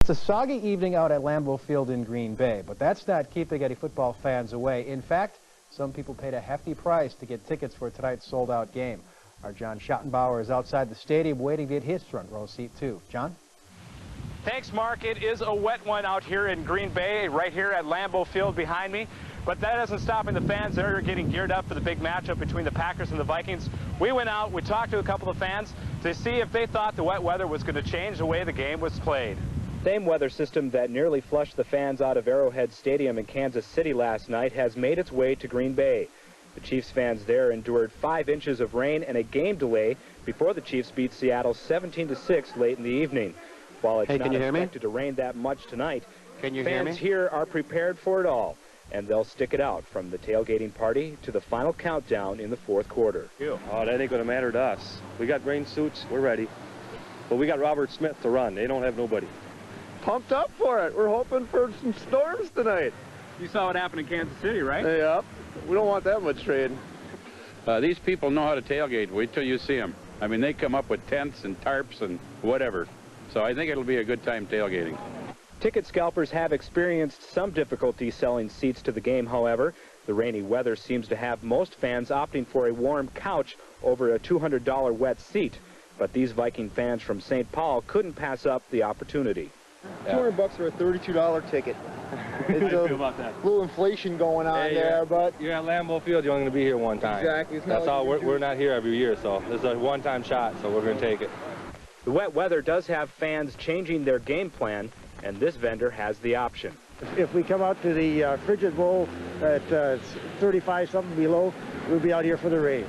It's a soggy evening out at Lambeau Field in Green Bay, but that's not keeping any football fans away. In fact, some people paid a hefty price to get tickets for tonight's sold-out game. Our John Schottenbauer is outside the stadium waiting to get his front row seat, too. John? Thanks, Mark. It is a wet one out here in Green Bay, right here at Lambeau Field behind me. But that isn't stopping the fans. They're getting geared up for the big matchup between the Packers and the Vikings. We went out, we talked to a couple of fans to see if they thought the wet weather was going to change the way the game was played. Same weather system that nearly flushed the fans out of Arrowhead Stadium in Kansas City last night has made its way to Green Bay. The Chiefs fans there endured 5 inches of rain and a game delay before the Chiefs beat Seattle 17-6 late in the evening. While it's not expected to rain that much tonight, fans here are prepared for it all, and they'll stick it out from the tailgating party to the final countdown in the fourth quarter. Oh, that ain't going to matter to us. We got rain suits, we're ready. But we got Robert Smith to run. They don't have nobody. Pumped up for it. We're hoping for some storms tonight. You saw what happened in Kansas City, right? Yep. We don't want that much rain. These people know how to tailgate. Wait till you see them. I mean, they come up with tents and tarps and whatever. So I think it'll be a good time tailgating. Ticket scalpers have experienced some difficulty selling seats to the game, however. The rainy weather seems to have most fans opting for a warm couch over a $200 wet seat. But these Viking fans from St. Paul couldn't pass up the opportunity. $200 for a $32 ticket. It's How do you feel about that? little inflation going on there, but You're at Lambeau Field, you're only going to be here one time. exactly. It's not That's like all. you're We're not here every year, so this is a one-time shot, so we're going to take it. The wet weather does have fans changing their game plan, and this vendor has the option. If we come out to the frigid bowl at 35 something below, we'll be out here for the rain.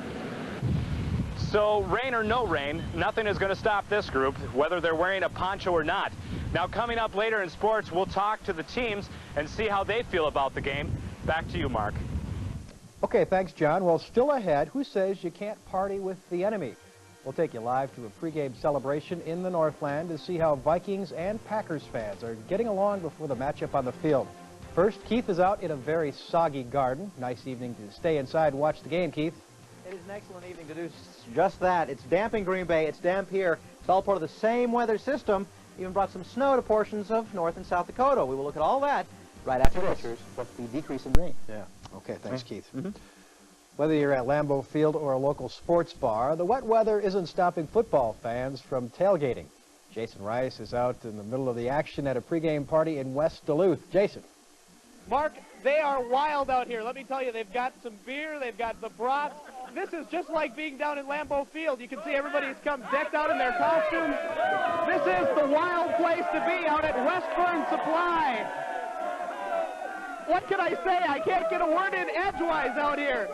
So rain or no rain, nothing is going to stop this group, whether they're wearing a poncho or not. Now, coming up later in sports, we'll talk to the teams and see how they feel about the game. Back to you, Mark. Okay, thanks, John. Well, still ahead, who says you can't party with the enemy? We'll take you live to a pregame celebration in the Northland to see how Vikings and Packers fans are getting along before the matchup on the field. First, Keith is out in a very soggy garden. Nice evening to stay inside and watch the game, Keith. It is an excellent evening to do just that. It's damp in Green Bay. It's damp here. It's all part of the same weather system. Even brought some snow to portions of North and South Dakota. We will look at all that right after this. What's the decrease in rain? Yeah. Okay, thanks, Keith. Whether you're at Lambeau Field or a local sports bar, the wet weather isn't stopping football fans from tailgating. Jason Rice is out in the middle of the action at a pregame party in West Duluth. Jason. Mark, they are wild out here. Let me tell you, they've got some beer, they've got the broth. This is just like being down in Lambeau Field. You can see everybody's come decked out in their costumes. This is the wild place to be out at Westburn Supply. What can I say? I can't get a word in edgewise out here.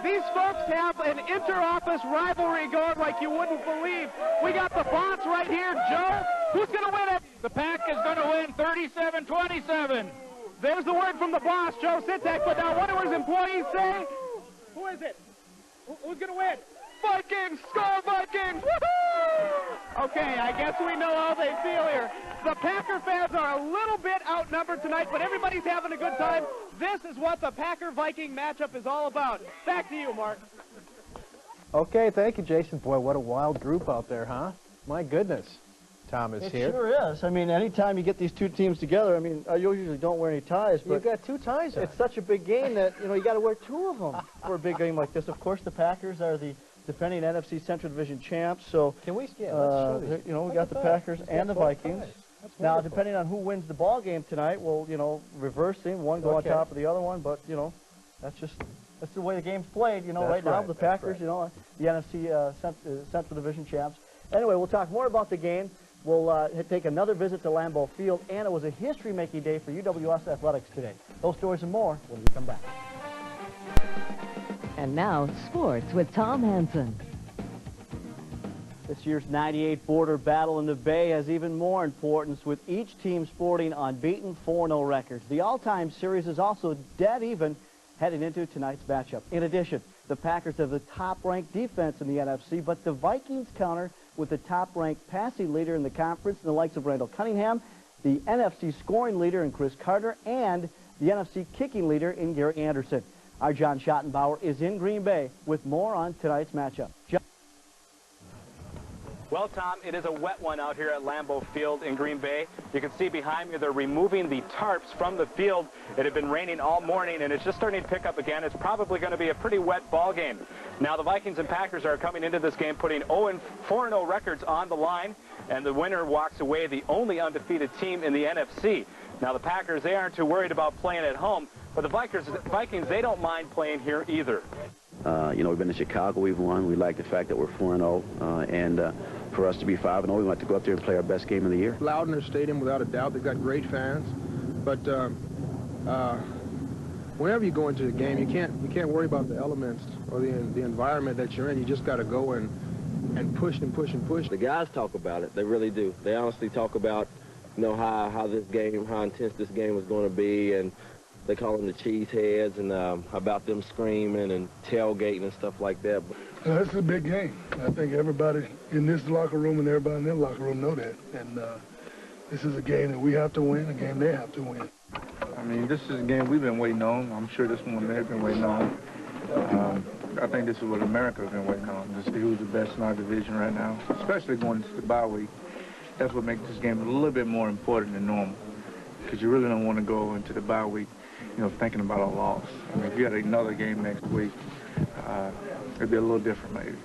These folks have an inter-office rivalry going like you wouldn't believe. We got the boss right here, Joe. Who's going to win it? The Pack is going to win 37-27. There's the word from the boss, Joe Sitek. But now what do his employees say? Who is it? Who's going to win? Vikings! Score Vikings! Woohoo! Okay, I guess we know how they feel here. The Packer fans are a little bit outnumbered tonight, but everybody's having a good time. This is what the Packer-Viking matchup is all about. Back to you, Mark. Okay, thank you, Jason. Boy, what a wild group out there, huh? My goodness. Tom is here. It sure is. I mean, anytime you get these two teams together, I mean, I usually don't wear any ties, but You've got 2 ties on. it's such a big game that, you know, you got to wear 2 of them for a big game like this. Of course, the Packers are the defending NFC Central Division champs, so Can we, let's show these. you know, we Look got at the that. Packers He's and got the both Vikings. ties. That's Now, wonderful. depending on who wins the ball game tonight, we'll, you know, reverse them. One go Okay. on top of the other one, but, you know, that's the way the game's played. You know, That's right now right, the that's Packers, right. you know, the NFC Central Division champs. Anyway, we'll talk more about the game. We'll take another visit to Lambeau Field, and it was a history-making day for UWS athletics today. Those stories and more when we come back. And now, sports with Tom Hansen. This year's 98 border battle in the Bay has even more importance, with each team sporting unbeaten 4-0 records. The all-time series is also dead even heading into tonight's matchup. In addition, the Packers have the top-ranked defense in the NFC, but the Vikings counter with the top-ranked passing leader in the conference, in the likes of Randall Cunningham, the NFC scoring leader in Chris Carter, and the NFC kicking leader in Gary Anderson. Our John Schottenbauer is in Green Bay with more on tonight's matchup. John. Well, Tom, it is a wet one out here at Lambeau Field in Green Bay. You can see behind me they're removing the tarps from the field. It had been raining all morning, and it's just starting to pick up again. It's probably going to be a pretty wet ball game. Now, the Vikings and Packers are coming into this game putting 4-0 records on the line, and the winner walks away the only undefeated team in the NFC. Now, the Packers, they aren't too worried about playing at home, but the Vikings, they don't mind playing here either. You know, we've been to Chicago, we've won. We like the fact that we're 4-0, and for us to be 5-0, we want to go up there and play our best game of the year. Loud in their stadium, without a doubt. They've got great fans, but whenever you go into the game, you can't worry about the elements or the environment that you're in. You just got to go and push and push and push. The guys talk about it. They really do. They honestly talk about, you know, how this game, how intense this game was going to be, and they call them the cheeseheads, and about them screaming and tailgating and stuff like that. It's a big game. I think everybody in this locker room and everybody in their locker room know that. And this is a game that we have to win, a game they have to win. I mean, this is a game we've been waiting on. I'm sure this one they've been waiting on. I think this is what America's been waiting on, to see who's the best in our division right now, especially going into the bye week. That's what makes this game a little bit more important than normal, because you really don't want to go into the bye week, you know, thinking about a loss. I mean, if you had another game next week, it'd be a little different maybe.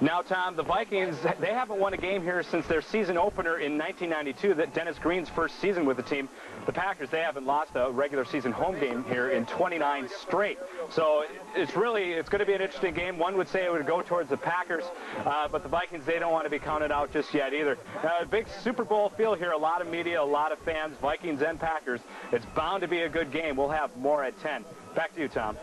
Now, Tom, the Vikings, they haven't won a game here since their season opener in 1992, that Dennis Green's first season with the team. The Packers, they haven't lost a regular season home game here in 29 straight. So it's going to be an interesting game. One would say it would go towards the Packers, but the Vikings, they don't want to be counted out just yet either. A big Super Bowl field here, a lot of media, a lot of fans, Vikings and Packers. It's bound to be a good game. We'll have more at 10. Back to you, Tom.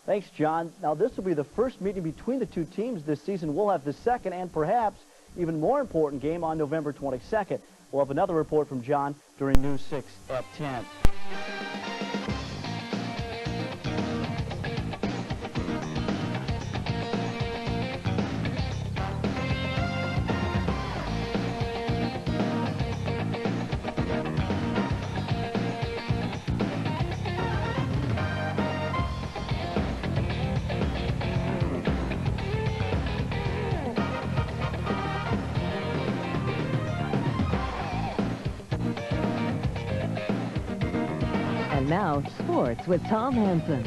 Thanks, John. Now, this will be the first meeting between the two teams this season. We'll have the second and perhaps even more important game on November 22nd. We'll have another report from John during News 6 at 10. And now, sports with Tom Hansen.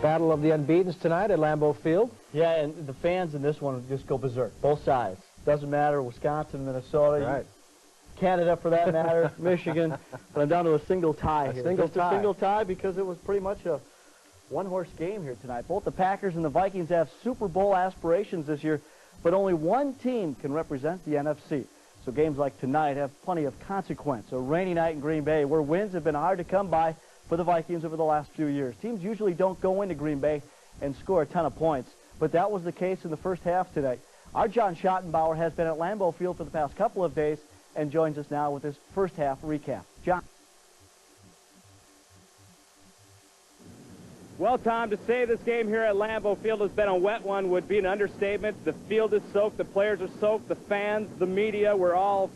Battle of the Unbeatens tonight at Lambeau Field. Yeah, and the fans in this one just go berserk, both sides. Doesn't matter, Wisconsin, Minnesota, Right. Canada for that matter, Michigan. But I'm down to a single tie here. Single Just tie. a single tie because it was pretty much a one-horse game here tonight. Both the Packers and the Vikings have Super Bowl aspirations this year, but only one team can represent the NFC. So games like tonight have plenty of consequence. A rainy night in Green Bay where wins have been hard to come by for the Vikings over the last few years. Teams usually don't go into Green Bay and score a ton of points, but that was the case in the first half today. Our John Schottenbauer has been at Lambeau Field for the past couple of days and joins us now with his first half recap. John. Well, Tom, to say this game here at Lambeau Field has been a wet one would be an understatement. The field is soaked, the players are soaked, the fans, the media, we're all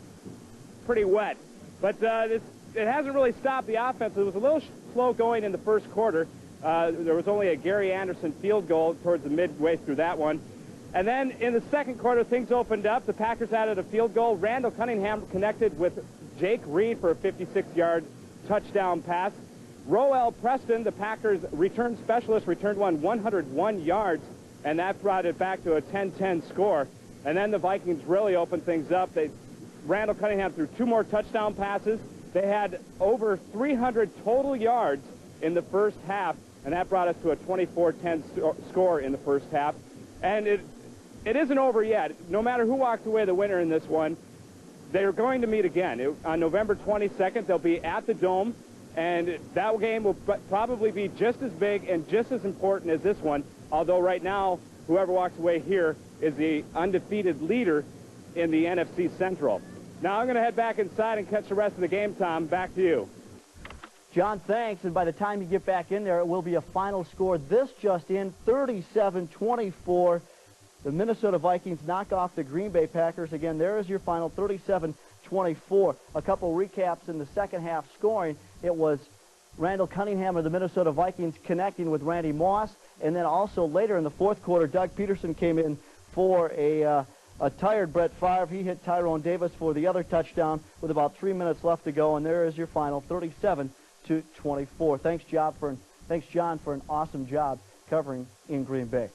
pretty wet. But it hasn't really stopped the offense. It was a little slow going in the first quarter. There was only a Gary Anderson field goal towards the midway through that one. And then in the second quarter, things opened up. The Packers added a field goal. Randall Cunningham connected with Jake Reed for a 56-yard touchdown pass. Roel Preston, the Packers return specialist, returned one 101 yards, and that brought it back to a 10-10 score. And then the Vikings really opened things up. Randall Cunningham threw 2 more touchdown passes. They had over 300 total yards in the first half, and that brought us to a 24-10 score in the first half. And it isn't over yet. No matter who walks away the winner in this one, they're going to meet again. On November 22nd, they'll be at the Dome. And that game will probably be just as big and just as important as this one, although right now, whoever walks away here is the undefeated leader in the NFC Central. Now I'm going to head back inside and catch the rest of the game, Tom. Back to you. John, thanks. And by the time you get back in there, it will be a final score. This just in, 37-24. The Minnesota Vikings knock off the Green Bay Packers. Again, there is your final, 37-24. A couple recaps in the second half scoring. It was Randall Cunningham of the Minnesota Vikings connecting with Randy Moss. And then also later in the fourth quarter, Doug Peterson came in for a tired Brett Favre. He hit Tyrone Davis for the other touchdown with about 3 minutes left to go. And there is your final, 37-24. Thanks, John, for an awesome job covering in Green Bay.